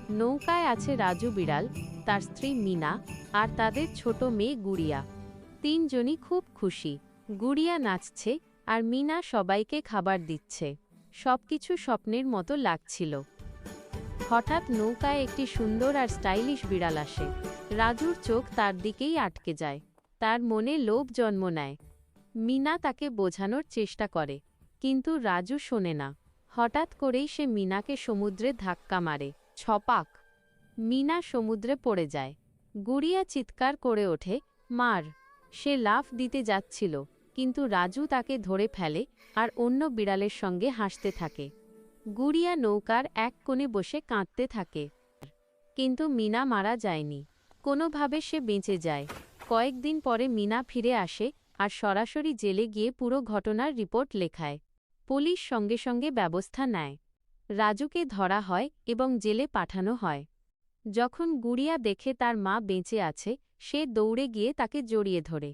নৌকায় আছে রাজু বিড়াল, তার স্ত্রী মিনা আর তাদের ছোট মেয়ে গুড়িয়া। তিনজনই খুব খুশি। গুড়িয়া নাচছে আর মিনা সবাইকে খাবার দিচ্ছে। সবকিছু স্বপ্নের মতো লাগছিল। হঠাৎ নৌকায় একটি সুন্দর আর স্টাইলিশ বিড়াল আসে। রাজুর চোখ তার দিকেই আটকে যায়। তার মনে লোভ জন্ম নেয়। মিনা তাকে বোঝানোর চেষ্টা করে, কিন্তু রাজু শোনে না। হঠাৎ করেই সে মিনাকে সমুদ্রে ধাক্কা মারে। ছপাক! মিনা সমুদ্রে পড়ে যায়। গুড়িয়া চিৎকার করে ওঠে, মার! সে লাফ দিতে যাচ্ছিল, কিন্তু রাজু তাকে ধরে ফেলে আর অন্য বিড়ালের সঙ্গে হাসতে থাকে। গুড়িয়া নৌকার এক কোণে বসে কাঁদতে থাকে। কিন্তু মিনা মারা যায়নি। কোনোভাবে সে বেঁচে যায়। কয়েকদিন পরে মিনা ফিরে আসে আর সরাসরি জেলে গিয়ে পুরো ঘটনার রিপোর্ট লেখায়। পুলিশ সঙ্গে সঙ্গে ব্যবস্থা নেয়। রাজুকে ধরা হয় এবং জেলে পাঠানো হয়। যখন গুড়িয়া দেখে তার মা বেঁচে আছে, সে দৌড়ে গিয়ে তাকে জড়িয়ে ধরে।